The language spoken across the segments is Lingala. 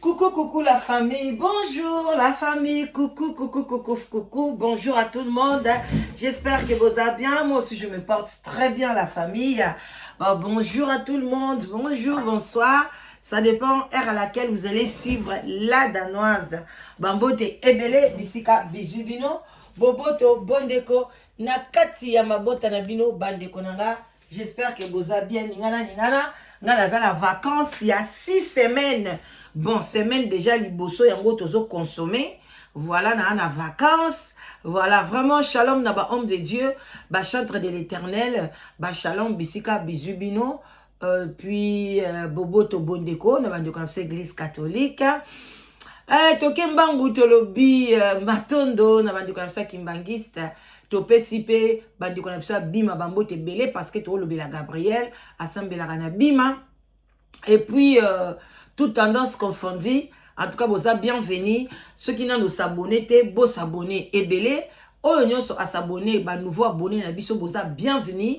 Coucou, coucou la famille, bonjour la famille, coucou, coucou, coucou, coucou, bonjour à tout le monde. J'espère que vous allez bien, moi aussi je me porte très bien la famille. Bonjour à tout le monde, bonjour, bonsoir. Ça dépend heure à laquelle vous allez suivre la danoise. Bambote ebele, bisika bijubino, boboto bondeko, nakati ya mabota na bino bandeko nanga. J'espère que vous allez bien, ningana. Nga naza na vacances, il y a 6 semaines. Bon, semaine déjà, liboso yango tozo consommer. Voilà, na vacances. Voilà, vraiment, shalom na ba homme de Dieu, ba chantre de l'éternel, ba shalom bisika bizubino, puis bobo to bondeko, na bandeko na église catholique. Tokembangu tolobi matondo na bandeko na kimbangiste. Topesi pe bandeko na biso bima bambo te belé parce que to lobela Gabriel assemblera na bima et puis toute tendance confondue. En tout cas vous êtes bienvenus ceux qui n'ont s'abonner te beau s'abonner et belé oyo nyonso à s'abonner ba nouveau abonné na biso vous êtes bienvenus.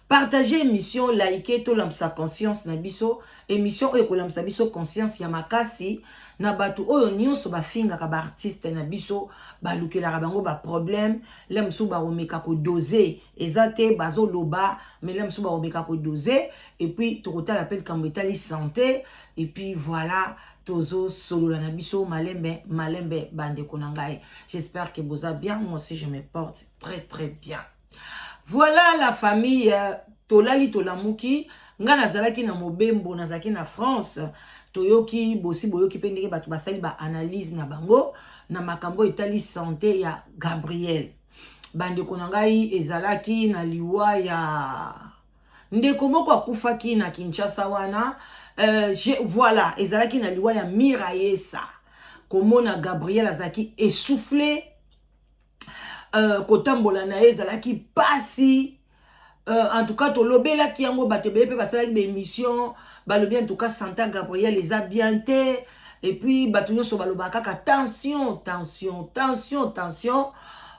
Partagez émission, likez to lamsa conscience na biso émission oyo ko lamsa biso conscience ya makasi na batu oyo nyonso ba finga ka ba artiste na biso ba lukela bango ba problème lem sou ba omeka ko doser ezate bazo loba mais lem sou ba omeka ko doser et puis to kota l'appel kambetali santé et puis voilà tozo solo la na biso malembe bande konangai. J'espère que vous allez bien, moi aussi je me porte très bien. Voilà la famille tolali tolamuki nga nazalaki na mobembo nazalaki na France toyoki bosi boyoki pe ndenge bato basali ba analyse na bango na makambo etali santé ya Gabriel bandeko na ngai ezalaki na liwa ya ndeko moko akufaki na Kinshasa wana voilà ezalaki na liwa ya Miraesa komona Gabriel azalaki essoufflé kotambola na ezalaki pasi en tout cas tolobela ki yango batebele pe basalaki ba émission balobi en tout cas Santa Gabriel les a bien té et puis batu nyonso balobaka ka tension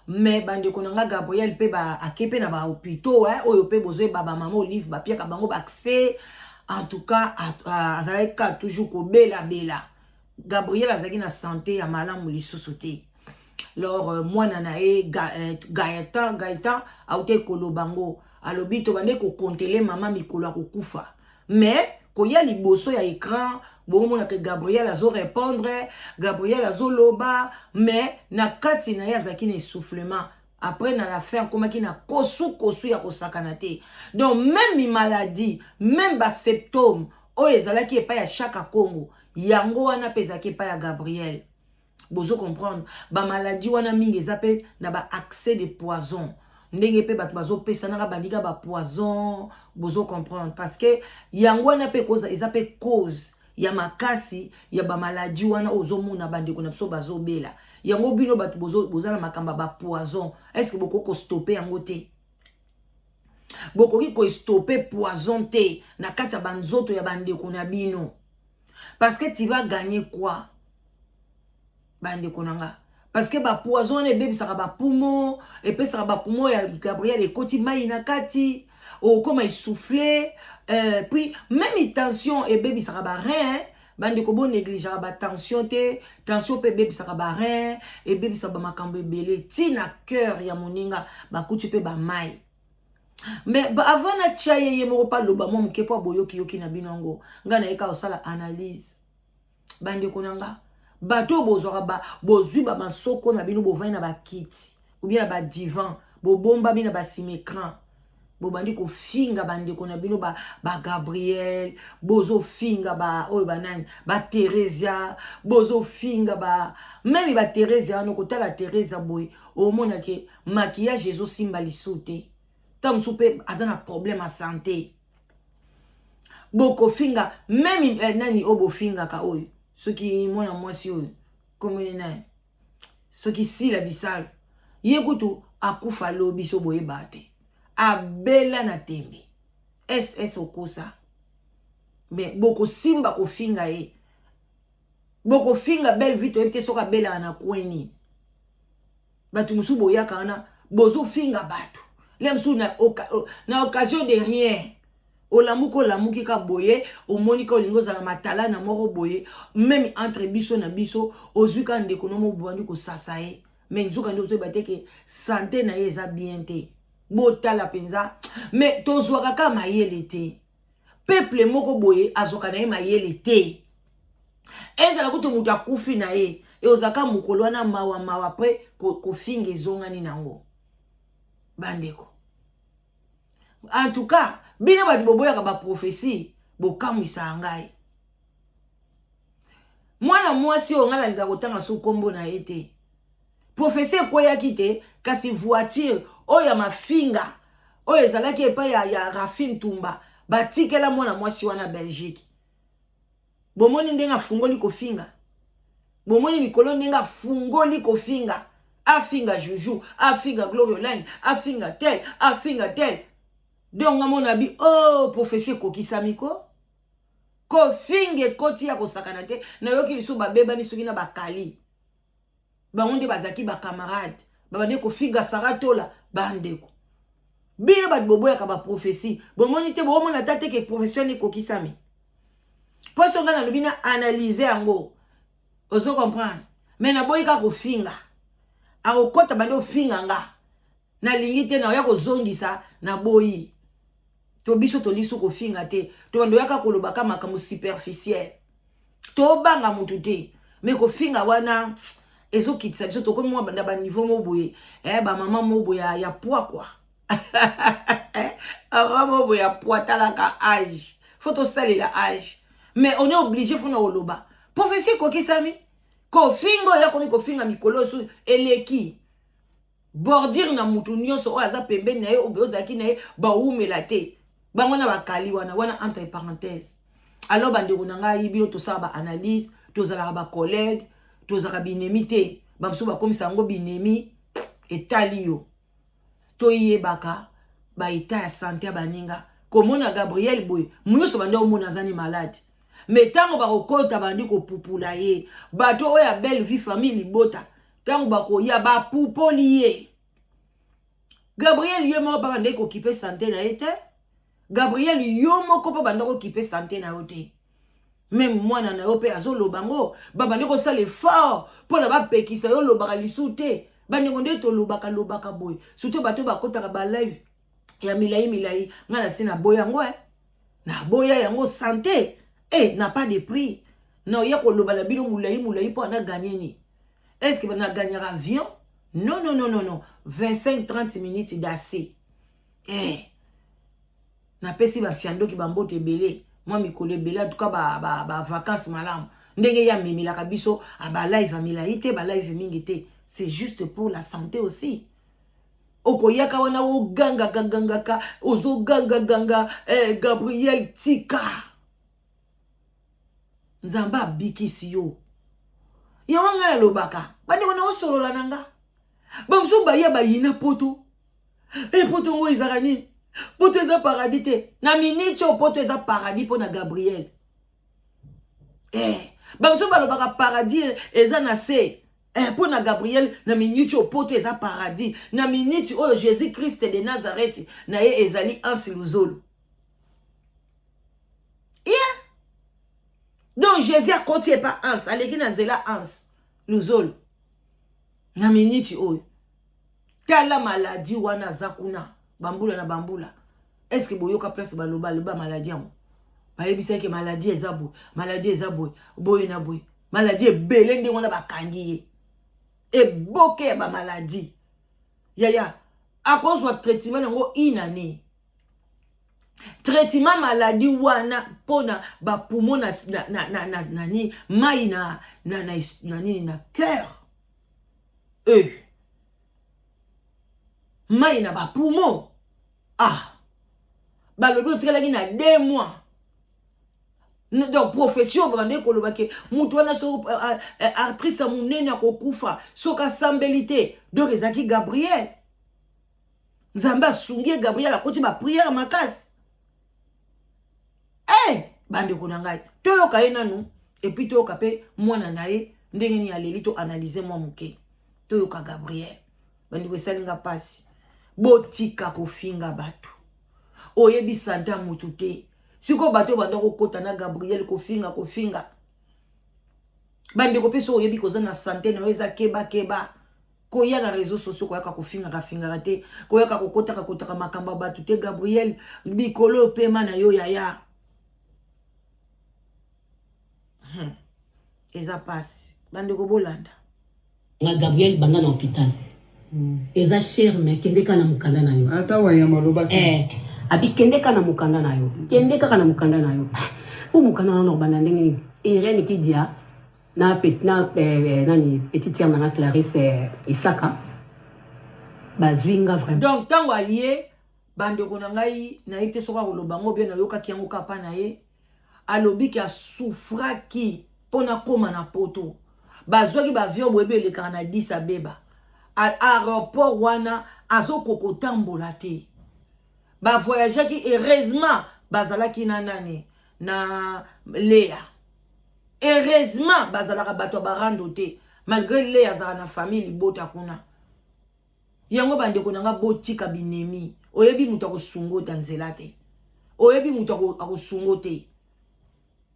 mais bande konanga Gabriel pe ba akepe na ba hôpitaux oyo pe bozwe baba mama Olive ba piaka bango ba accès en tout cas azalaki ka toujours ko bela Gabriel azalaki na santé ya malamu lisusu te. Alors moi nanae Gaëtan aute kolobango alobi to bande ko kontele mama mikolo akokufa mais koya liboso ya écran bomona que Gabriel azo répondre Gabriel azo loba mais na kati na ya zaki na essoufflement après na la fin komaki na kosu ya kosakana te donc même maladie même ba symptômes o ezalaki epa ya Chaka Congo yango wana pezaki epa ya Gabriel. Bozo comprendre ba maladie wana mingi ezape na ba accès de poison ndenge pe bato bazo pesa na bandika ba poison bozo comprendre parce que yango wana pe cause ezape cause ya makasi ya ba maladie wana ozomuna bandeko na biso bazobela yango bino bato boza na makamba ba poison est-ce que boko stopper yango te bokoki ko stopper poison te na kati ya banzoto ya bandeko na bino parce que tu vas gagner quoi bande konanga parce que ba poison ne bebi saka ba poumon et pe saka ba poumon ya Gabriel et koti mai na kati o comme essoufflé puis même tension et bebi saka ba rein bande ko bon négliger ba tension pe bebi saka ba rein et bebi saka ba makambo ebele ti na cœur ya moninga ba kuti pe ba mai mais avant na chaye ye moko pa loba mo mke po boyoki na binongo nga na eka osala analyse bande konanga bato bozwi ba masoko na bino bovani na ba kiti ou bien na ba divan bobomba bina ba simecran bobandi ko finga bandeko na bino ba Gabriel bozo finga ba oyo banani ba Teresia bozo finga ba même ba Teresia no kotala Teresia boy o mona ke maquillage ezo simba lisute tam soupe azana problème à santé boko finga même nani obo finga ka oyo ceux qui mona mwasi oyo comme nani ceux qui si la bisal yekutu akufa lobi so boye bate abela na tembe es okosa mais boko simba ko finga boko finga belle vite ete soka bela na kweni batu musu boya kana bozo finga batu lemsu na occasion de rien olamuko lamuki ka boye omonika olingo za matala na moko boye même entre biso na biso ozuka ndeko no mo bwandi ko sasa ye mais nzuka ndo zoba te ke santé na ye eza bien te botala penza mais tozwaka ka mayele te peuple moko boye azoka na ye mayele te ezala kuto mutu akufi na ye e ozaka mokolo wana mawa après kofinga ezongani nango bandeko. En tout cas bino bati boboyaka ba prophétie bokamwisa ngai mwana mwasi o ngala linga kotanga so kombo na ete prophétie koyaki te kasi voiture oya mafinga oyo ezalaki epa ya Rafine Tumba batikela mwana mwasi wana Belgique bomoni ndenga fungoli kofinga bomoni mikolo ndenga fungoli kofinga afinga Juju afinga Glorioline afinga tel donc mona bi oh prophétie kokisamiko kofinge koti ya kosakana te na yoki liso babeba ni soki na bakali bangonde bazaki ba camarade babande kofinga saratola bandeko bino bat boboya ka ba prophétie bomoni te bomona tate ke profession ni kokisami poso ngana lobina analyser yango ozo comprendre mais na boyika kofinga akokota bande ofinga nga na lingi te na ya kozongisa na boyi to biso to liso kofinga te to bando yaka kolobaka makambo superficiel to banga mutu te mais kofinga wana ezo kitsa biso to komi mwa banda ba niveau mo boye ba mama mo boye ya poids quoi mama mo boye ya poids talaka âge faut to saler âge mais on est obligé faut na oloba prophétie kokisami kofingo ya komi kofinga mikolo su eleki bordir na mutu nyonso o aza pembeni na ye obozaki na ye ba umela te bangona bakali wana entre parenthèses alors bandeko na ngai bino to sa ba analyse to zala ba collègue to zala binemi te bamso ba komisa ngo binemi etali yo to yebaka ba état ya santé ya baninga komona Gabriel boy muyoso bande omona zani malade mais tango ba kokota bandi ko pupula ye bato oya belle vie famille bota tango ba ko ya ba pupoli ye Gabriel ye mo ba bande ko kipe santé na ete Gabriel yo moko pa bande ko kipe santé na ote même mwana na yo pe azoloba ngo babande ko sala effort pona ba pekisa yo lobaka lisute bande ngonde to lobaka boy surtout bato bakota ba live ya milai ngana sina boya ngo na boya yango santé n'a pas de prix non ya ko lobala bino mulai po na gagner ni est-ce que va na gagner avion non 25-30 minutes d'assez na pesi ba siando ki bambote belé moi mikolo belé en tout cas ba vacances malamu ndenge ya memila kabiso ba live amilaite ba live mingite c'est juste pour la santé aussi okoyaka wana o ganga ozo ganga Gabriel tika nzamba bikisi yo yawanga lobaka bande wana osolola nanga bamso ba ya ba yina poto poto ngo ezaka nini poto eza paradis te na minute o poto eza paradis po na Gabriel bamso ba lobaka paradis eza na se po na Gabriel na minute o poto eza paradis na minute o Jésus Christ de Nazareth na ye ezali ansi luzolo donc Jésus a continué par ans aleki na nzela ans luzolo na minute oyo tala maladie wana zakuna bambula na bambula est-ce que boyoka place baloba maladie yango bayebisa ke maladie ezabo boy na boy maladie belende ngona bakangi ye eboke ya ba maladie yaya akozwa traitement yango inane traitement maladie wana pona ba poumon na ni mai na nini na cœur mai na ba poumon balobi otikalaki na 2 mois donc profession bande koloba ke mutu wana so actrice munene akokufa soka sambelité donc ezaki Gabriel nzambe asungi Gabriel akoti ba prière makasi bande konangai toyoka ye nanu et puis toyoka pe mwana na ye ndenge ni aleli to analyser mwa muke toyoka Gabriel bande ko salinga pasi botika kofinga bato oyebi santa mutu te siko bato banda kokota na Gabriel kofinga bande ko peso oyebi koza na santé na weza keba koya na réseaux sociaux koyaka kofinga te koyaka kokota makamba bato te Gabriel bikolo pema na yo yaya eza passe bande ko bolanda nga Gabriel banda na hôpital eza cher mais kende kana mukanda na yo ata wa ya maloba abi kende kana mukanda na yo kende kana mukanda na yo ou mukanda na no banda ndenge Irene qui dia na nani petite sœur na Clarisse Isaka bazwinga vraiment donc tango allié bande ko na ngai na ite soka ko lobango bien na yoka kiango kapa na ye alobi ki a souffra ki pona koma na poto bazwaki ba vieux boyebe le kana 10 abeba à aéroport wana azo kokotambola te ba voyager ki heureusement bazalaki na nani na Léa heureusement bazalaka bato barando te malgré Léa zara na famille libota kuna yango bande ko nanga botika binemi oyebi mutu akosungota nzela te oyebi mutu akosungote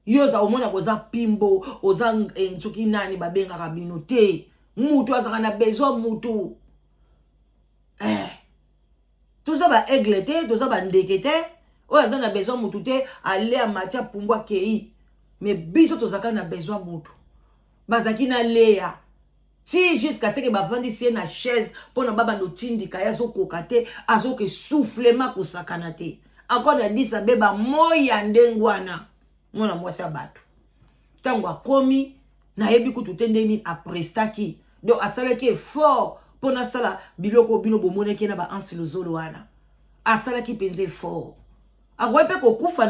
yoza omona koza pimbo oza ntuki nani babenga kabino te mutu azaka na besoin mutu toza ba aigle te toza ba ndeke te oyo aza na besoin mutu te ale a matia pumbwa kei mais biso tozaka na besoin mutu bazaki na Léa ti jusqu'à ce que bavandisi na chaise pona babando tindika ya zokoka te azoke soufflement kosakana te encore na disa beba moya ndengwana mwana mwasi bato tango akomi na yebi kutu tendeni aprestaki donc asalaki effort pona sala biloko bino bomoneki na ba ansilozolo wana asalaki penze fort akwepe kokufa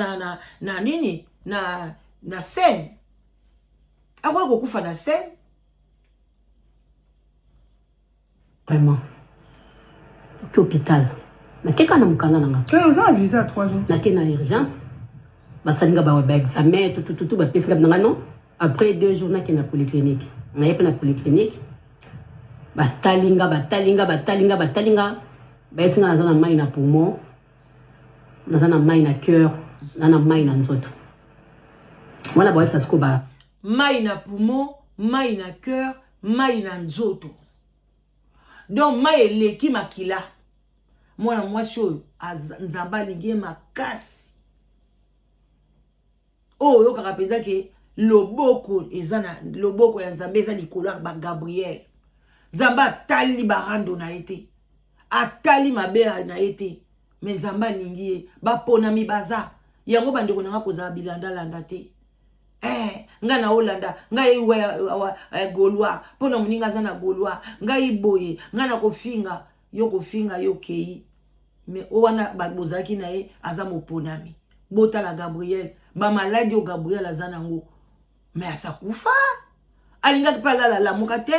na nini na scène akwa kokufa na scène vraiment hôpital na keka na mukanda nanga tu as un visa à 3 ans na kena urgence basalinga ba examen tout ba pesinga nanga non après 2 jours na kena polyclinique na yepe na polyclinique batalinga baesinga naza na mai na poumon naza na mai na cœur na mai na nzoto wana boyebisa siko ba mai na poumon mai na cœur mai na nzoto donc mai eleki makila mwana mwasi oyo nzambe alingi makasi oyo oyokaka mpenza ke loboko eza na loboko ya nzambe eza likolo ya Gabriel nzambe atali barando na ye te atali mabe na ye te me nzambe alingi ye baponami baza yango bandeko nanga kozala bilandalanda te nga na olanda ngai Gaulois pona muninga za na Gaulois ngai boye nga na kofinga yo kei me owana bozaki na ye aza moponami botala Gabriel ba maladi o Gabriel aza nango me asakufa alingaki pa la muka te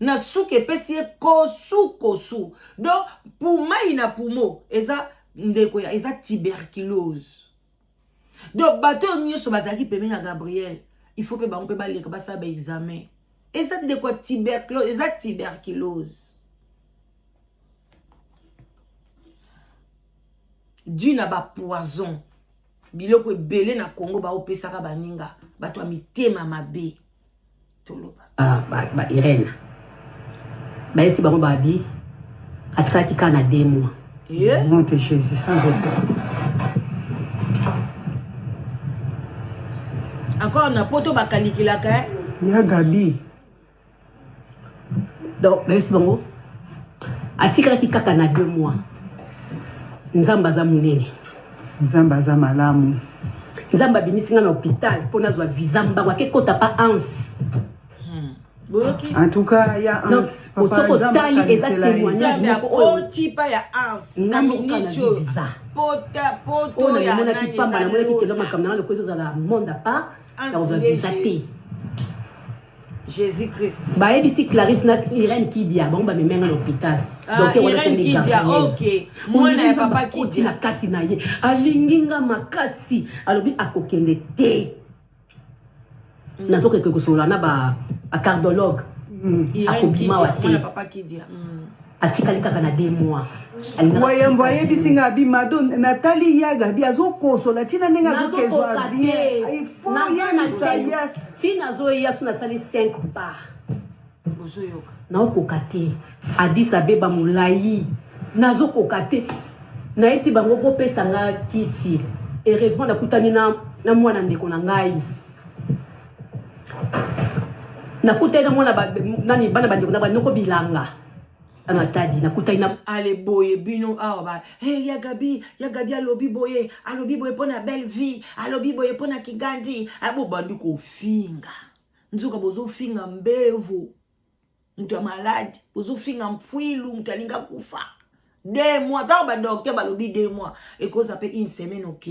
na suke pesi kosu donc pour mai na pumo eza ndeko ya eza tuberculose donc bato nyoso bazaki peme na Gabriel il faut pe bango pe baleka basa ba examen eza ndeko tuberculose eza tuberculose dû na ba poison biloko ebele na Congo ba opesaka baninga bato ya mitema mabe toloba ba Irene baesi bango babi atikaki kana 2 mois mon te Jésus sans encore na poto bakalikilaka ya Gabi donc baesi bango atikaki kaka na 2 mois nzamba za munene nzamba za malamu nzamba bimisinga na hôpital pona zwa visa mbango akekota pa ans en tout cas ya ans papa tali eza témoignage moko tipa ya ans na minicho poto ya nani kipamba na mona kitelo makamna le kozo za la monde à part dans un visa té Jésus Christ baebisi Clarisse na Irene Kidia bon ba memenga na hôpital donc Irene Kidia OK moi na papa Kidia kati na ye alinginga makasi alobi akokende te na toke ko solo na ba cardiologue Irene Kidia moi na papa Kidia atikali kaka na 2 mois Voyez bisinga bi madon Nathalie ya Gabi azo kosola tina ninga zo kezwa bien il faut ya tina zo ya suna sali 5 pas bozoyoka na okokate Addis Abeba mulai nazo kokate na esi bango kopesa nga kiti heureusement nakutani na mwana ndeko na ngai nakutani na mwana nani bana bandeko na banoko bilanga amatadi nakutani na ale boye bino awa ba hey ya Gabi alobi boye pona belle vie alobi boye pona kigandi abo bandi ko finga nzuka bozo finga mbevu mtu ya maladi bozo finga mfwilu mtu alinga kufa 2 mois tant ba docteur balobi 2 mois et cause après une semaine OK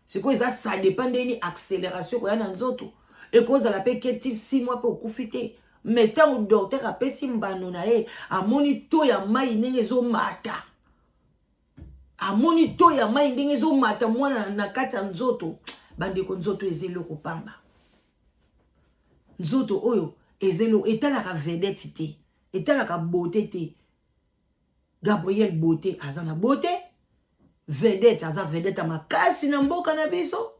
c'est quoi ça dépend d'une accélération ko yana nzoto et cause la pe keti 6 mois pour kufite mais tant docteur apesi mbano na ye amoni to ya mai ndenge zo mata amoni to ya mai ndenge zo mata mwana na kati ya nzoto bandeko nzoto ezelo kopamba nzoto oyo ezelo etalaka vedette te etalaka beauté te Gabriel beauté azana beauté vedette aza vedette makasi na mboka na biso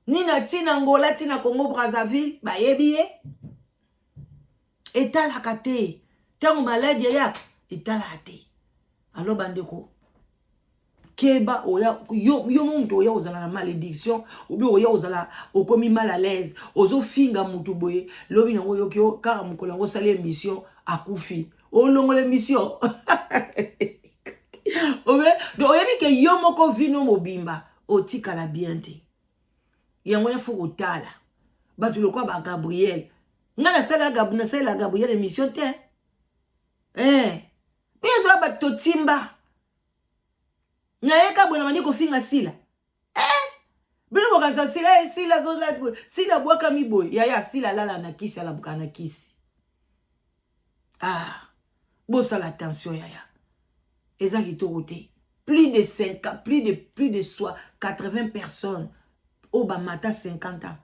nina tina ngola tina Congo Brazzaville bayebi ye etalaka te tango maladie ya etalaka te alo bandeko keba oya yo muntu oya ozala na malédiction obi oya ozala okomi mal à l'aise ozo finga mutu boye lobi nango yokyo kaka mukolo ngo sala émission akufi olongo l'émission obe do oyebi ke yo moko vino mobimba otika la bien te yango na fuko tala batu lokwa ba Gabriel ngana sala Gabriel émission te bien to ba totimba na yeka bona mani ko finga sila bino bokanza sila zo la sila bwaka miboy ya sila lala na kisi ala bukana kisi bossa l'attention yaya ezaki torote plus de 50 plus de soit 80 personnes au bamata 50 ans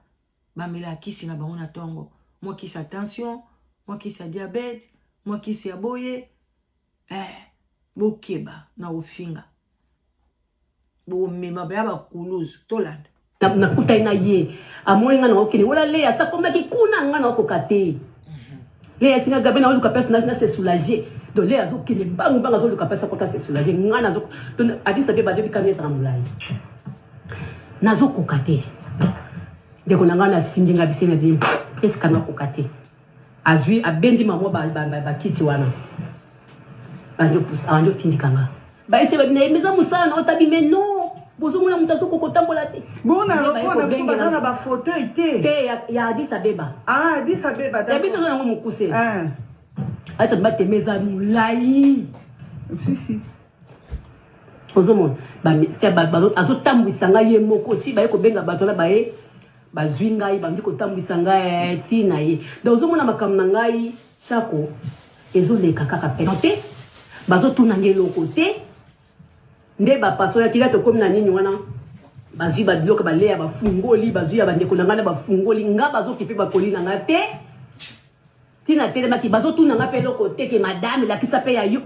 bamela kisi na bango na tongo moi qui sa tension moi qui sa diabète moi qui sa boye bokeba na ofinga bo mema ba kuluzu tolanda na kutai na ye amoni ngana okini wala le asa komaki kuna ngana okokate le singa gabe na oluka pesa na se soulager do le azokini banga zo luka pesa kota se soulager ngana zo to Addis Abeba debi kamisa na mulai nazo kokate ndeko na ngana sindinga bisena bi eska na kokate azui abendi mamo ba kiti wana banjo pus anjo tindikanga ba ese ba meza musala na otabi meno bozo mona mutazo kokotambola te bona lokona fumba na ba fauteuil te ya Addis Abeba Addis Abeba da biso zo nango mukuse ata bate meza mulai si bozo mona ba azo tambwisa ngai moko ti ba ko benga bato na bae bazwi ngai bambi ko tambwisa ngai ti na ye donc bozo mona makamna ngai chako ezo leka kaka penote bazo tuna ngelo côté nde ba paso ya kila to komi na nini wana bazwi ba bloka ba leya ba fungoli bazwi ya bandeko na ngana ba fungoli nga bazo kipe ba kolina nga te tina tele maki bazo tuna nga pelo côté ke madame la kisa pe ya yo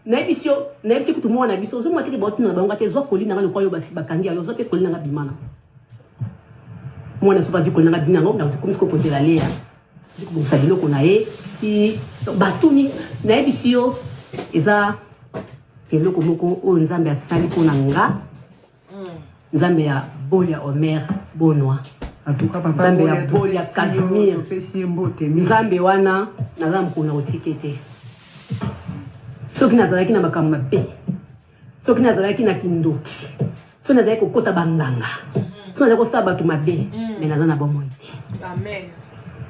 na ebisi kutu mwana biso zo mwatiki ba tuna ba ngate zo kolina nga lokwa yo basi bakangi yo zo pe kolina nga bimana mwana so ba di kolina nga bimana ngo na ko poser la leya diko sa biloko na ye ti batuni na ebisi yo eza eloko moko oyo nzambe asali mpona nga nzambe ya bolia Omer Bonwa nzambe ya bolia Casimir nzambe wana naza mokona otike te soki nazalaki na makambo mabe soki nazalaki na kindoki soki nazalaki kokota banganga soki nazalaki kosala bato mabe me naza na bomoi te amen.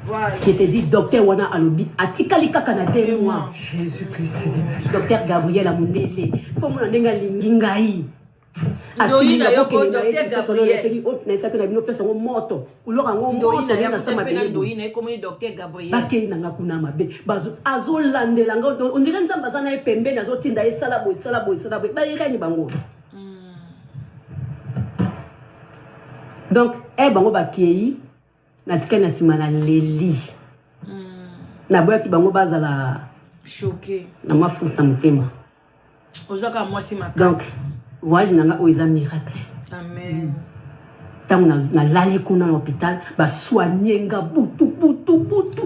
Voilà. Qui te dit docteur wana alobi atikali kaka na 2 mois Jésus-Christ docteur Gabriel Amundele faut mon ndenga lingi ngai atili na yoko docteur Gabriel na isaka na bino pesa ngo moto uloka ngo moto na sama bele doina comme docteur Gabriel bakei na ngakuna mabe bazo azolandela nga on dirait nzamba zana epembe na zotinda esala boy ba ireni bango donc bango bakei na tika na sima na leli na boya ki bango bazala choqué. Na moi fous na motema. Ozaka moi si ma Donc voyage nanga o eza miracle. Amen. Tant na lali kuna na hôpital ba soigner nga butu.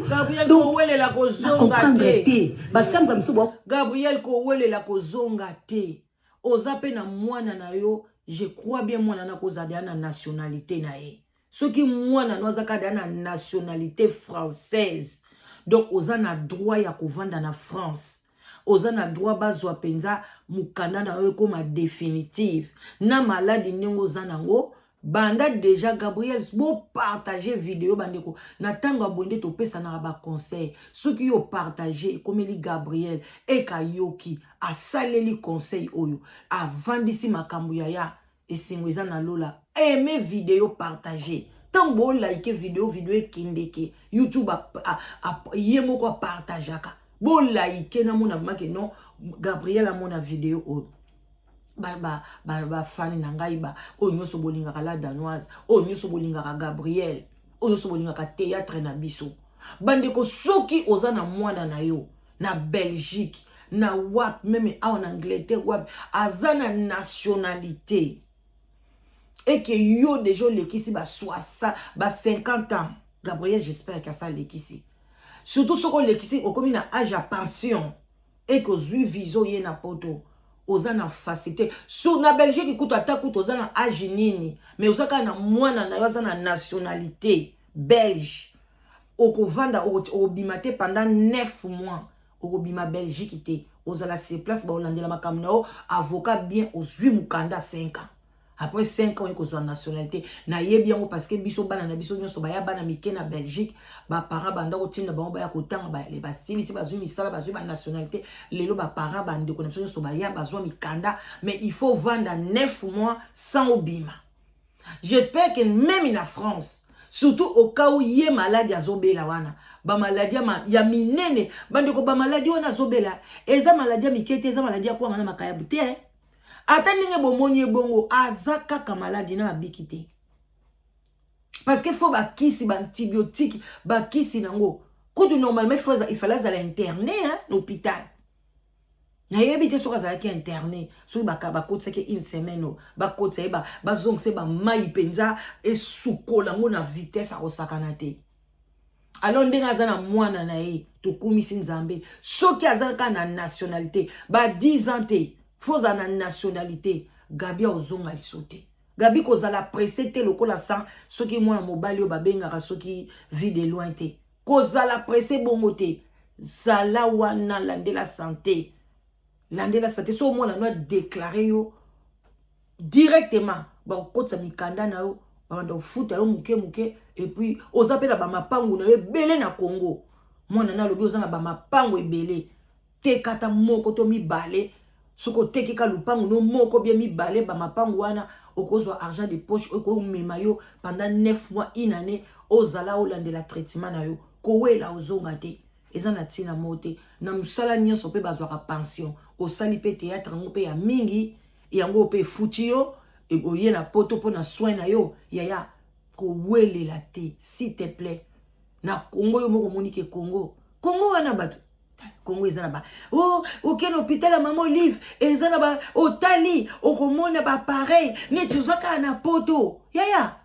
Gabriel Kowele la kozonga te. Ba chambre msubo. Gabriel Kowele la kozonga te. Ozape na mwana na yo, je crois bien mwana na kozada na nationalité na ye. Soki mwana no azaka na nationalité française. Donc oza na droit ya kovanda na France. Oza na droit bazwa penza mukanda na yo koma définitive. Na maladi nengo zanango. Banda déjà Gabriel bo partager vidéo bandeko na tango abonde to pesa na ba conseil ceux qui yo partager comme li Gabriel e kayoki a saleli conseil oyo a vandisi makambu ya esingweza na lola aimer vidéo partager tant bo like vidéo ekindeke YouTube yemo ko partagaka bo like na mona make non Gabriel a mona vidéo oyo ba fan na ngai ba o nyoso bolingaka la danoise o nyoso bolingaka Gabriel o nyoso bolingaka théâtre na biso bandeko soki oza na mwana na yo na Belgique na wap même en Angleterre wap aza na nationalité et que yo déjà lekisi ba 60 ba 50 ans Gabriel j'espère que ça lekisi surtout soko lekisi o komi na âge à pension et que zui viso ye na poto oza na facilité sur na Belgique ikuta takuta oza na âge nini mais ozaka na mwana na yo aza na nationalité belge okovanda obimate pendant 9 mois okobima Belgique te ozala se place ba olandela makambo na yo avocat bien ozwi mukanda 5 ans après 5 ans kozwa nationalité na yebi yango parce que biso bana na biso nyonso baya bana mike na Belgique ba parents banda kotinda bango baya kotanga ba le basili si bazwi misala bazwi ba nationalité lelo ba parents bande ko na biso nyonso baya bazwa mikanda mais il faut vendre 9 mois sans obima. J'espère que même en France surtout au cas où yé maladie azobela wana ba maladie ya minene bande ko ba maladie wana azobela eza maladie mikete eza maladie kwa na makayabu te ata ndenge bomoni bongo aza kaka maladi na abikite parce que faut bakisi ba antibiotique bakisi nango kudu normalement il fallait aller interner hein l'hôpital na yebite soka za ki interner so ba kotsa ke une semaine ba kotsa ba zongse ba mai penza e sukola ngo na vitesse a osakana te alors ndenge aza na mwana na ye to kumisi nzambe soki aza ka na nationalité ba 10 ans te faut à la nationalité Gabi ozonga lisote Gabi kozala pressé te lokola sang soki mwana mobali o babengaka soki vie de loin te kozala pressé bongo te zala wana landela santé so mwana no déclarer yo directement ba kotsa mikanda na yo ba ndo futa yo muke et puis ozapela ba mapangu na yo belé na Congo mwana na lobi ozanga ba mapangu ebele te kata moko to mibale soko teki ka lupangu no moko bien mibale ba mapangu wana okozwa argent de poche oko mema yo pendant 9 mois une année ozala olandela traitement na yo kowela ozonga te eza na tina mote na musala nyonso pe bazwaka pension osali pe théâtre ngo pe ya mingi yango pe futi yo e boye na poto po na soin na yo yaya kowelela te s'il te plaît na Congo yo moko monike Congo wana bato Congo ezana ba oh OK l'hôpital à maman Olive ezana ba otali okomona ba pareil neti uzaka na poto yaya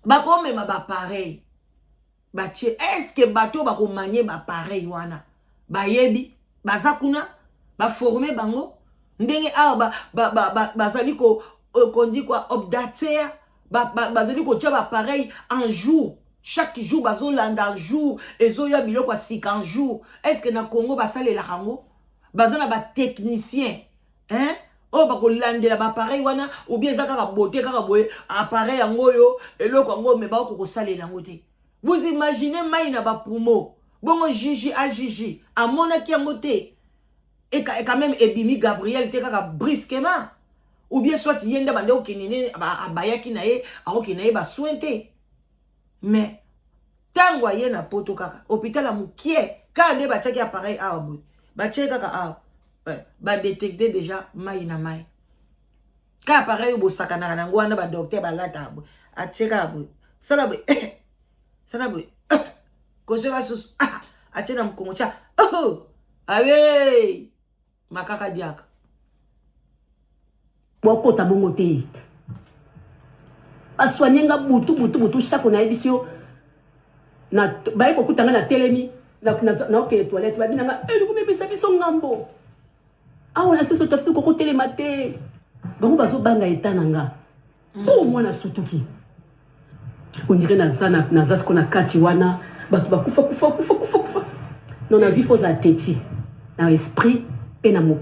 ba kome ba pareil ba che est-ce que bato ba ko manier ba pareil wana ba yebi bazakuna ba former bango ndenge a ba zali ko kondi quoi updater bazali ko tia ba pareil en jour. Chaque jour, bazo landa jour, ezo ya biloko a 50 jours. Est-ce que na Congo basale la rango? Bazana ba technicien, hein? Oh bako lande la ba pareil wana ou bien zaka ka boté kaka boye appareil yango yo eloko yango me ba ko sale la ngote. Vous imaginez mai na ba poumon. Bongo Gigi a Gigi, a mona ki ngote. Et quand même ebimi Gabriel te kaka brusquement. Ou bien soit yenda bande o kinene abayaki na ye, a okinaye ba sointe. Mais tango aye na poto kaka hôpital a mukie ka nde ba tchaki appareil a boy ba tcheka kaka a ba détecter déjà mai na mai ka appareil bo sakana na ngwana ba docteur ba lata boy a tcheka boy sala boy ko sera sus a tchena mkongo cha Awe makaka diaka bokota bongo te basoigner nga butu chaque na ebisio na baye kokutanga na telemi na okele toilette babinanga lukumebisa biso ngambo awa na siso tafi koko telema te bango bazobanga eta na nga po mwana sutuki on dirait naza siko na kati wana bato bakufa non na vie fo za teti na esprit pe na moi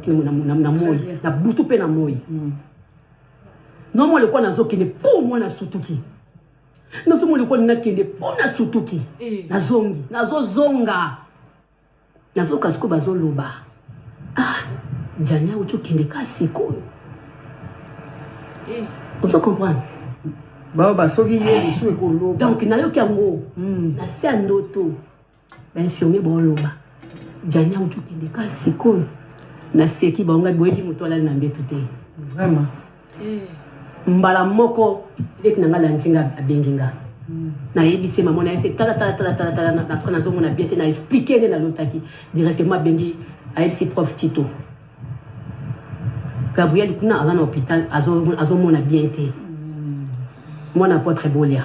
na butu pe na moi non moi le quoi nazokende po mwana sutuki nazo mo le quoi nakende po na sutuki nazozonga nazoka siko bazoloba njanya uchokende kasi ko on se comprend Baba soki ye biso ekoloba donc nayoki yango na se ya ndoto bainfirmier boloba njanya uchokende kasi ko naseki bango boyebi moto alali na mbetu te vraiment mbala moko leki na nga lanzinga abenginga nayebisi mama na ese tala na tona zomona bien te na expliquer nde nalotaki directement abengi ayebisi prof Tito Gabriel kuna aza na hôpital azomona bien te mwana apôtre Bolia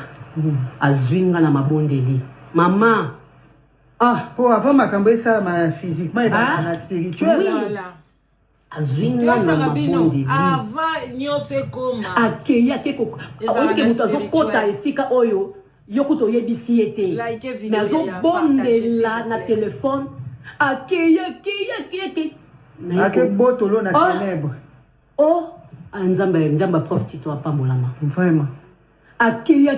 azwi nga na mabondeli mama po avant makambo esalama physiquement ebaka na spirituel azwinga na mabondeli avant nyonso ekoma akeyi akeko oyoke moto azokota esika oyo yo kuta oyebisi ye te me azobondela na telefone akeyi akebotolo na ténèbre nzambe prof Tito apambolama vraiment akeyi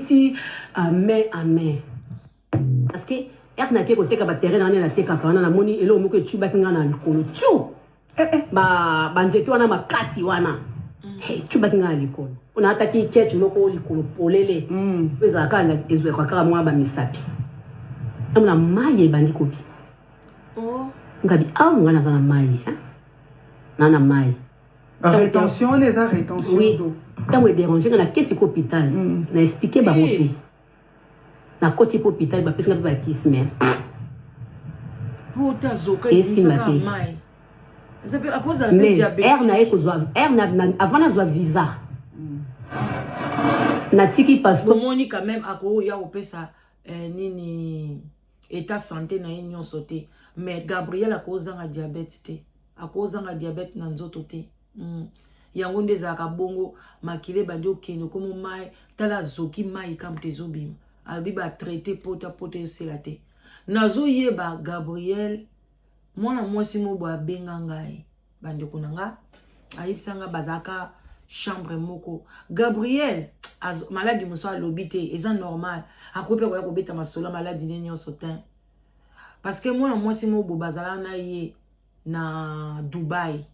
ti amen parce que na ke koteka ba terrain na teka kana na moni elo moko etuba kinga na likolo chu ba nzete wana makasi wana etuba kinga na likolo ona ataki ketch moko likolo polele peza kana ezwe kwa kaka mwa ba misapi amna maye bandi kopi ngabi ngana za na maye na maye rétention les rétention d'eau tant we déranger na kesi ko hôpital na expliquer ba moto na koti po hôpital ba pesa ba kisme puta zoka isaka mai zabe à cause de la diabète na ekozwa avant na zwa visa na tiki passeport moni quand même ako ya opesa nini état santé na union sauté mais Gabriel akozanga diabète te akozanga diabète na nzoto te yango ndezaka bongo makile bandi okende komo mai tala zoki mai kamte zobima abi ba traité pota osela te nazo yeba Gabriel mwana mwasi mobo abenga ngai bande kunanga ayibisanga bazaka chambre moko Gabriel maladi moso alobi te eza normal akope koya kobeta masolo maladi ne nyonso te parce que mwana mwasi mobo bazala na ye na Dubai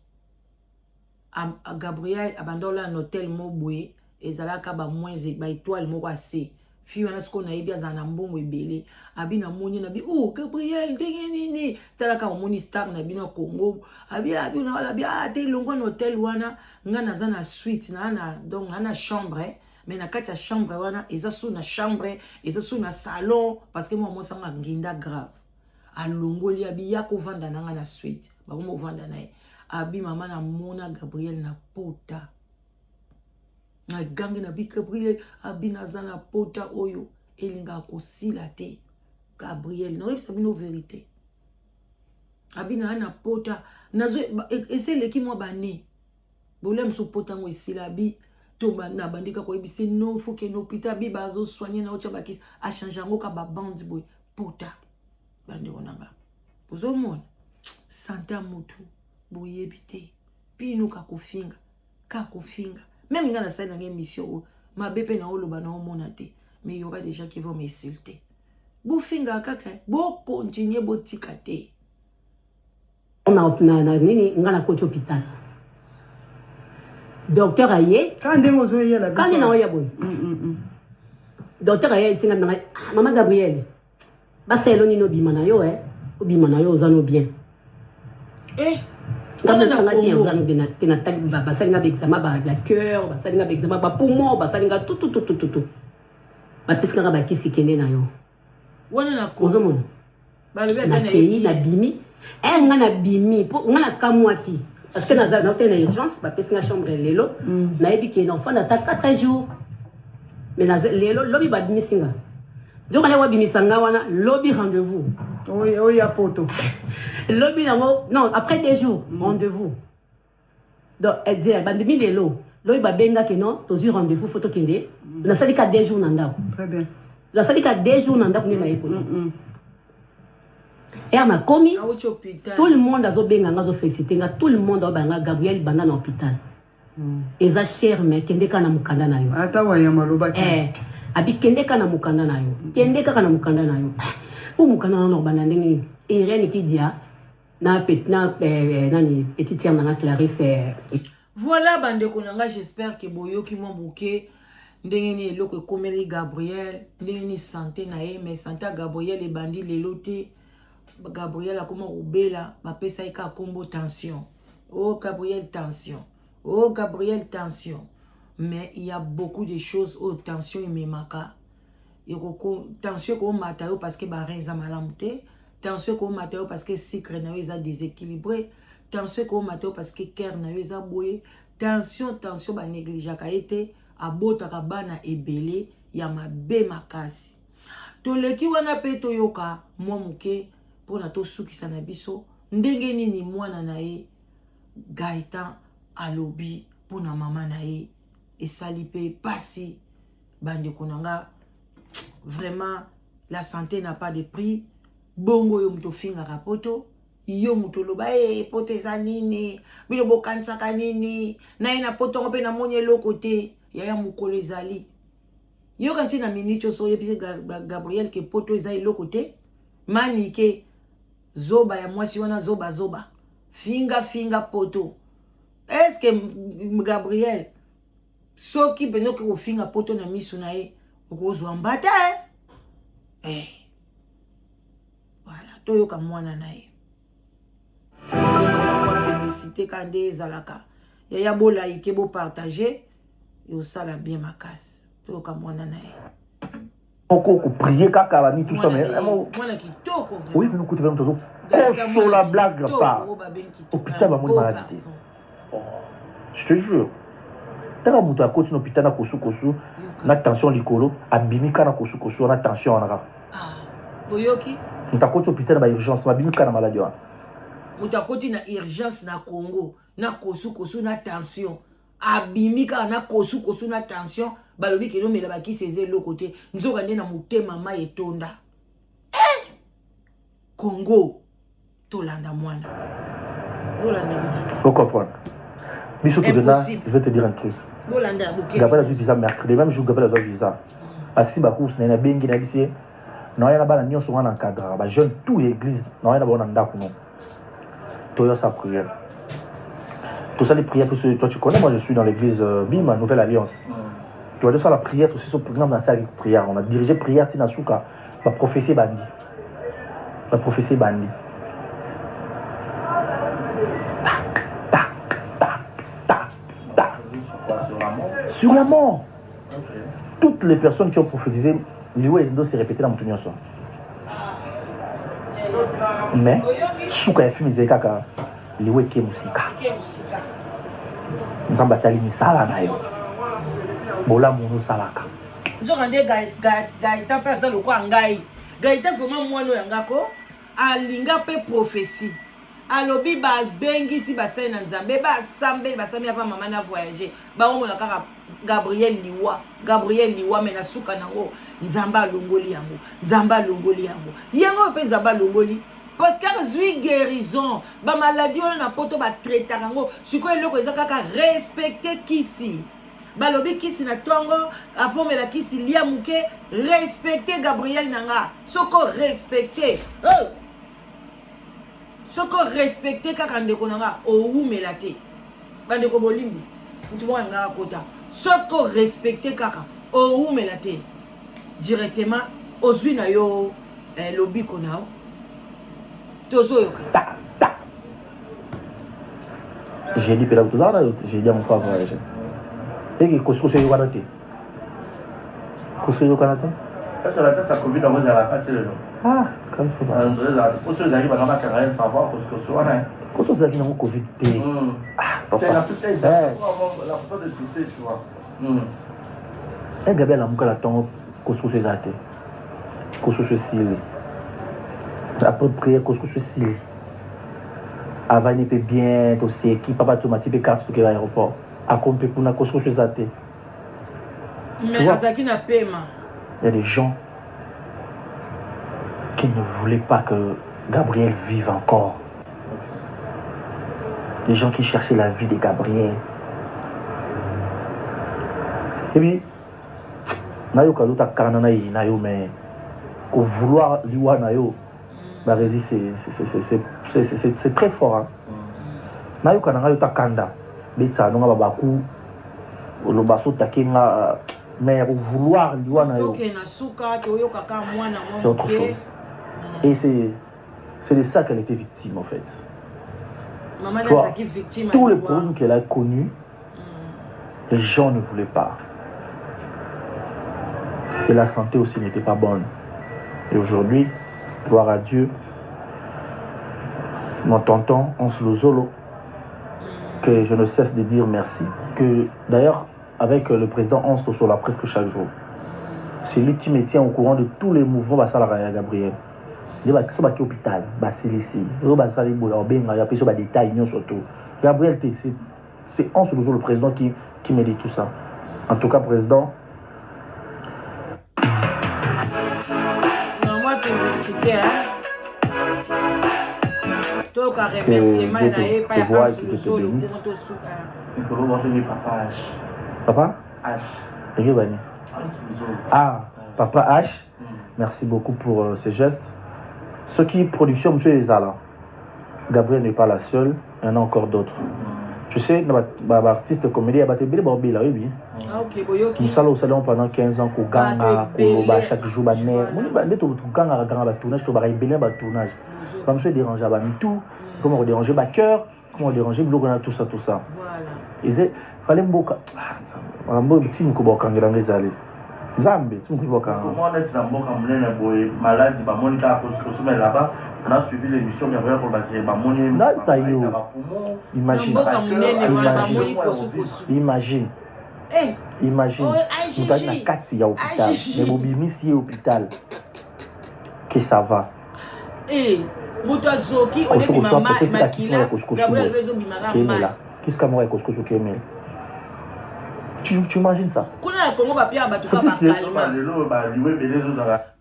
Gabriel abandola na hôtel mobwe ezalaka ba moins ba étoile moko assez fi wana siko na yebi azana mbongo ebele abi na moni na bi Gabriel ndenge nini talaka moni star na bino Congo abi na wala bi te longo na hôtel wana nga naza na suite na donc na chambre mais na kati ya chambre wana eza sous na chambre eza sous na salon parce que moi sanga nginda grave alongoli abi ya ko vanda nanga na suite ba mo vanda na abi mama na mona Gabriel na pota na gangi na bi Gabriel abi nazana pota oyo elinga kosila te Gabriel no yebisa bino vérité abi na pota nazo esele ki mwa bane bolem so pota ngo esila bi to na bandika ko yebise no faut que no pita bi bazo soigner na ocha bakis a changer ngo ka ba bandi boy pota bande onanga bozo mona santa mutu boyebite pino ka kofinga même quand on a une émission, ma bébé na oloba na omona te, mais il y aura des gens qui vont m'insulter. Bo finga kaka, bo continuer bo tikate. On a nini ngana coach hôpital. Docteur aye, quand on zoya la quand on a boy. Docteur aye singa na maman Gabriel. Ba seloni no bimana yo obimana yo ozano bien. Quand on a dit aux amis de la tête, basalinga d'examen, la cœur, basalinga d'examen, poumon, basalinga tout. Parce que rabaki si kende na yo. Wana na ko. na kei na bimi nga na bimi pour nga na kamwati parce que na urgence ba pesi nga chambre lelo na yebi ke enfant na ta 4 jours mais na lelo lobi ba bimi singa donc ale wa bimi sanga wana lobi rendez-vous oui ya poto lobi non après 2 jours rendez-vous donc elle dit ba bimi lelo lobi ba benga ke non tozu rendez-vous photo kende na sali ka 2 jours na ndako très bien la sali ka 2 jours na ndako na yepo et à ma commis tout le monde a zobenga nga zo féliciter nga tout le monde a banga Gabriel banda na hôpital eza cher mais kende kana mukanda na yo ata wa ya maloba abi kende kana mukanda na yo kende kana mukanda na yo ou mukanda na banda ndenge Irene qui dia na nani petite tierre na Clarisse voilà bande konanga j'espère que boyoki mon bouquet ndenge ni eloko komeli Gabriel ndenge ni santé na ye mais santé Gabriel e bandi lelote Gabriel a comment obela ba pesa ika combo tension oh Gabriel tension oh Gabriel tension mais il y a beaucoup de choses au tension et memaka et tension ko matériau parce que ba renza malamute tension ko matériau parce que sucre na eza déséquilibré tension ko matériau parce que cœur na eza boye tension ba négligeaka été abotaka bana ebele ya mabe makasi toleki wana pe toyoka mwa muke pona to sukisa na biso ndenge nini mwana na ye Gaëtan alobi pona mama na ye esali pe pasi bande konanga vraiment la santé n'a pas de prix bongo yo muto finga rapoto yo muto loba poto eza nini bilo bokansaka nini na ina poto pe na monye lokote yaya mukolo ezali yo kanti na minute so yebise Gabriel ke poto eza lokote manike zoba ya mwasi wana zoba finga poto est-ce que Gabriel soki beno ko finga poto na misu na ye okozwa mbata voilà toyoka mwana na ye publicité kande ezalaka ya bola ike bo partager et ça la bien makasi toyoka mwana na ye prier kaka bani tout ça mais oui nous écoutez même toujours sur la blague pas hôpital ba mon maladie je te jure tala muto a continue hôpital na kosu na tension likolo abimika na kosu na tension wana boyoki muto a continue hôpital ba urgence abimika na maladie wana muto a continue na urgence na Congo na kosu na tension abimika na kosu na tension balobi ke no mela baki seze lo côté nzoka nde na mutema ma etonda Congo tolanda mwana faut comprendre biso to dena je vais te dire un truc bolanda buke Gabriel a visa mercredi même jour Gabriel a visa asi ba course na bengi na bisi na yana bana nyonso wana encadre ba jeune tout l'église na yana bona ndako no to yo sa prière tout ça les prières parce que toi tu connais moi je suis dans l'église Bima Nouvelle Alliance. Tu vois de ça la prière aussi sur programme dans cette prière on a dirigé prière tina suka la prophétie bandi sur la mort toutes les personnes qui ont prophétisé liwe ndo s'est répété dans mon so mais suka ya film zeka liwe ke musika nzamba tali misala nayo bola munu salaka nzoka nde Gaëtan pesa loko ngai Gaëtan vraiment mwana yanga ko alinga pe prophétie alobi ba bengisi ba sai na nzambe ba sambe ava mama na voyager ba omona kaka Gabriel liwa mena suka nango nzamba longoli yango yango pe nzamba longoli parce que zui guérison ba maladie on na poto ba traiter yango siko eloko ezaka kaka respecter kisi balobi kisi na tongo afomela kisi lia muke respecter Gabriel nanga soko respecter soko respecter kaka ndeko nanga oumela te bandeko bolimbisi mutu mwa nga kota soko respecter kaka oumela te directement ozwi na yo lobiko nao tozoyoka j'ai dit pela tuzana j'ai dit à mon frère voyager et que kosko se yokana te Parce que la tête, ça Covid, on va à la partie de Ah, comme ça. pour ceux qui arrivent à la maternelle, par rapport à ce que soit. Quand on a dit non, Covid, ah, papa. La plupart de tous ces, tu vois. Et Gabriel a la tombe, qu'on se fait athée. Qu'on se fait stylé. Après prière, qu'on se fait stylé. Avant, il peut bien, aussi, qui papa automatique, et carte sur l'aéroport. À compter pour qu'on se fait athée. Mais Azaki n'a paiement. Il y a des gens qui ne voulaient pas que Gabriel vive encore. Des gens qui cherchaient la vie de Gabriel. Et puis, nayo kaluta kanana yi nayo mais au vouloir liwa nayo bah c'est très fort hein. Nayo kanana yo takanda betsa nonga babaku lo baso takenga mais au vouloir liwa nayo c'est autre chose. Et c'est de ça qu'elle était victime en fait. Maman toi, victime tous les problèmes qu'elle a connus, les gens ne voulaient pas. Et la santé aussi n'était pas bonne. Et aujourd'hui, gloire à Dieu, mon tonton, Hans Lozolo, que je ne cesse de dire merci. Que d'ailleurs, avec le président Hans Lozolo, presque chaque jour, c'est lui qui me tient au courant de tous les mouvements de Salaraya Gabriel. Il y a des hôpital, c'est ici. Il y a des détails, surtout. Gabriel, c'est Hans Lozolo, le président, qui me dit tout ça. En tout cas, président, toi, remerciement, il n'y a pas de solo Papa H. Ah, Papa H. Merci beaucoup pour ces gestes. Ce qui est production, monsieur Ezala. Gabriel n'est pas la seule, il y en a encore d'autres. Tu sais, l'artiste comédien, il y a des bébés là, oui. Nous sommes au salon pendant 15 ans, qu'on gagne, chaque jour, on tournage. Comme ça, déranger à tout, comment on dérange ma cœur, comment on dérange tout ça. Voilà. Il fallait me dire, petit Zambé, tu me dis quoi? Comment on est malade, là-bas, on a suivi l'émission, mais après, imagine. Imagine. Nous avons une carte à l'hôpital. Mais Bobimi, si hôpital. Que ça va. Moutazoki, on est maman, Makila, Gabriel Bezobimara. Qu'est-ce qu'on a Couscous au Kemel? Tu imagines ça?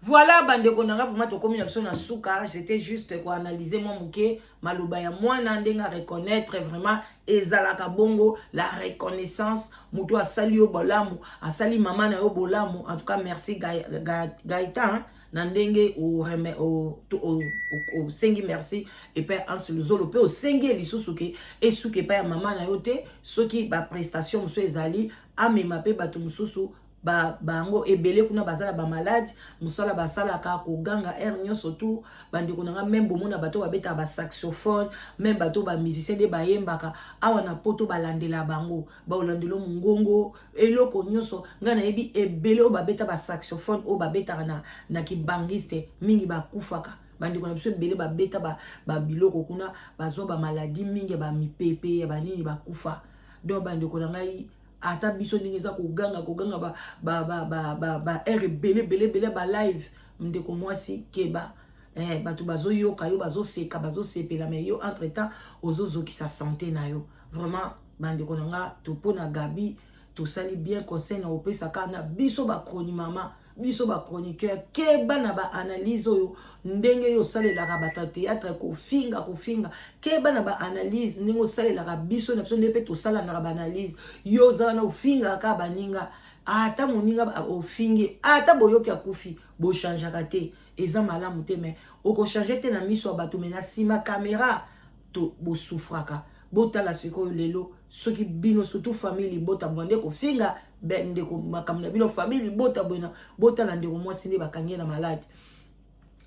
Voilà, bande konanga vraiment to komi na biso na suka, j'étais juste pour analyser moi muke maloba ya mwana ndenga reconnaître vraiment ezalaka bongo la reconnaissance muto asali yo bolamu, asali mama na yo bolamu. En tout cas merci Gaëtan nandenge au sengi merci et père Hans Lozolo pe au sengi lisusuke et suke pa ya mama na yo te soki ba prestation muso ezali amema pe bato mususu bango ebele kuna bazala ba malade musala basala ka ko ganga nyonso tout bandi kunanga même bomona bato babeta ba saxophone même bato ba musicien de bayembaka awa na poto balandela bango ba olandelo mungongo eloko nyonso ngana yebi ebele o babeta ba saxophone o babeta na kibangiste mingi bakufaka bandi kuna biso ebele babeta ba biloko kuna bazo ba maladie mingi ba mipepe ba nini bakufa donc bandi kunanga ata biso ningeza koganga ba bele ba live ndeko mwasi keba batu bazo yoka yo bazo seka bazo sepela mais yo entre temps ozozo ki sa santé na yo vraiment bandeko nanga to pona Gabi to sali bien conseil na opesa kana biso ba chronique mama biso ba chroniqueur keba na ba analyse yo ndenge yo salela ka bata théâtre ko finga keba na ba analyse ningo salela ka biso na biso ndepe to sala na ba analyse yo za na finga ka baninga ata moninga o fingi ata boyoki akufi bo changer kate eza malamu te mais oko changer te na miso bato mena sima caméra to bo souffraka botala siko lelo soki bino surtout famille bota mwande ko finga ndeko makamna bino famille bota bona botala ndeko mwasi nde bakangi na malade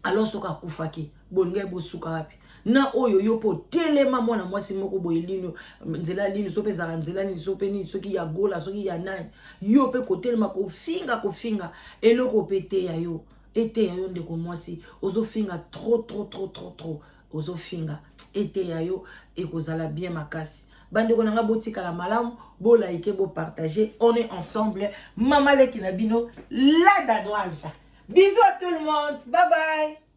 alors soka kufaki bonge bosuka wapi na oyo yo po telema mwana mwasi moko boye lino nzela lino sope za nzela ni sope ni soki ya gola soki ya nani yo pe kotelema kofinga eloko pete ya yo ete ya yo ndeko mwasi ozofinga trop ozofinga ete ya yo ekozala bien makasi bandeko nanga botika la malamu bo like bo partager on est ensemble Mama Leki na bino la danoise bisous à tout le monde bye bye.